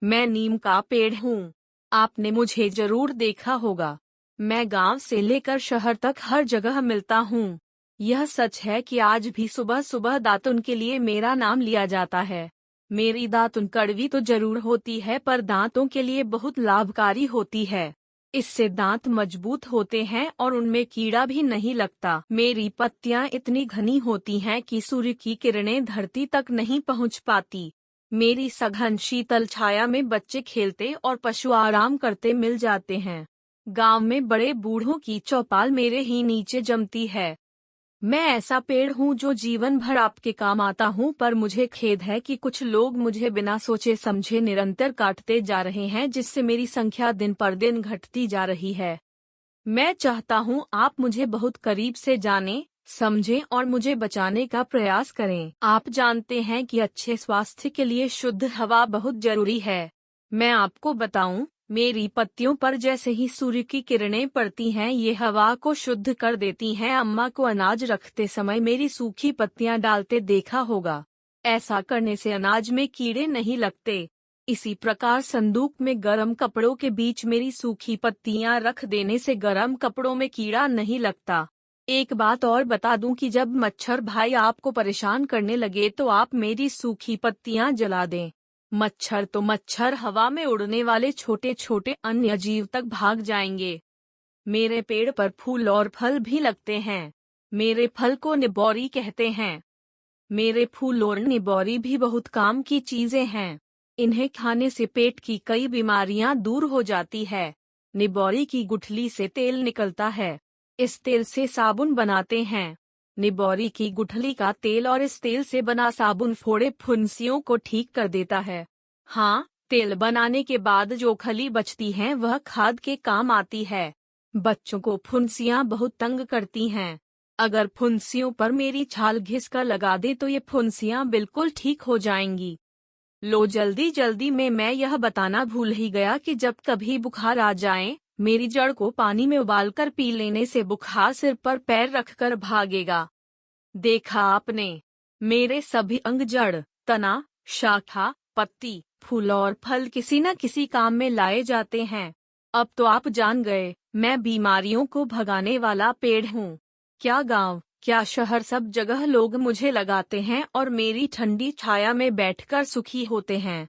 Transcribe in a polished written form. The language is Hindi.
मैं नीम का पेड़ हूँ। आपने मुझे जरूर देखा होगा। मैं गांव से लेकर शहर तक हर जगह मिलता हूँ। यह सच है कि आज भी सुबह सुबह दातुन के लिए मेरा नाम लिया जाता है। मेरी दातुन कड़वी तो जरूर होती है, पर दांतों के लिए बहुत लाभकारी होती है। इससे दांत मजबूत होते हैं और उनमें कीड़ा भी नहीं लगता। मेरी पत्तियां इतनी घनी होती हैं कि सूर्य की किरणें धरती तक नहीं पहुंच पाती। मेरी सघन शीतल छाया में बच्चे खेलते और पशु आराम करते मिल जाते हैं। गांव में बड़े बूढ़ों की चौपाल मेरे ही नीचे जमती है। मैं ऐसा पेड़ हूँ जो जीवन भर आपके काम आता हूँ, पर मुझे खेद है कि कुछ लोग मुझे बिना सोचे समझे निरंतर काटते जा रहे हैं, जिससे मेरी संख्या दिन पर दिन घटती जा रही है। मैं चाहता हूँ आप मुझे बहुत करीब से जानें, समझें और मुझे बचाने का प्रयास करें। आप जानते हैं कि अच्छे स्वास्थ्य के लिए शुद्ध हवा बहुत जरूरी है। मैं आपको बताऊं, मेरी पत्तियों पर जैसे ही सूर्य की किरणें पड़ती हैं, ये हवा को शुद्ध कर देती हैं। अम्मा को अनाज रखते समय मेरी सूखी पत्तियां डालते देखा होगा। ऐसा करने से अनाज में कीड़े नहीं लगते। इसी प्रकार संदूक में गर्म कपड़ों के बीच मेरी सूखी पत्तियां रख देने से गर्म कपड़ों में कीड़ा नहीं लगता। एक बात और बता दूं कि जब मच्छर भाई आपको परेशान करने लगे तो आप मेरी सूखी पत्तियां जला दें। मच्छर तो मच्छर, हवा में उड़ने वाले छोटे छोटे अन्य जीव तक भाग जाएंगे। मेरे पेड़ पर फूल और फल भी लगते हैं। मेरे फल को निबोरी कहते हैं। मेरे फूल और निबोरी भी बहुत काम की चीजें हैं। इन्हें खाने से पेट की कई बीमारियां दूर हो जाती है। निबोरी की गुठली से तेल निकलता है। इस तेल से साबुन बनाते हैं। निबोरी की गुठली का तेल और इस तेल से बना साबुन फोड़े फुंसियों को ठीक कर देता है। हाँ, तेल बनाने के बाद जो खली बचती है वह खाद के काम आती है। बच्चों को फुंसियां बहुत तंग करती हैं। अगर फुंसियों पर मेरी छाल घिसकर लगा दे तो ये फुंसियां बिल्कुल ठीक हो जाएंगी। लो, जल्दी जल्दी में मैं यह बताना भूल ही गया कि जब कभी बुखार आ जाए, मेरी जड़ को पानी में उबालकर पी लेने से बुखार सिर पर पैर रखकर भागेगा। देखा आपने, मेरे सभी अंग, जड़, तना, शाखा, पत्ती, फूल और फल किसी न किसी काम में लाए जाते हैं। अब तो आप जान गए, मैं बीमारियों को भगाने वाला पेड़ हूँ। क्या गांव, क्या शहर, सब जगह लोग मुझे लगाते हैं और मेरी ठंडी छाया में बैठकर सुखी होते हैं।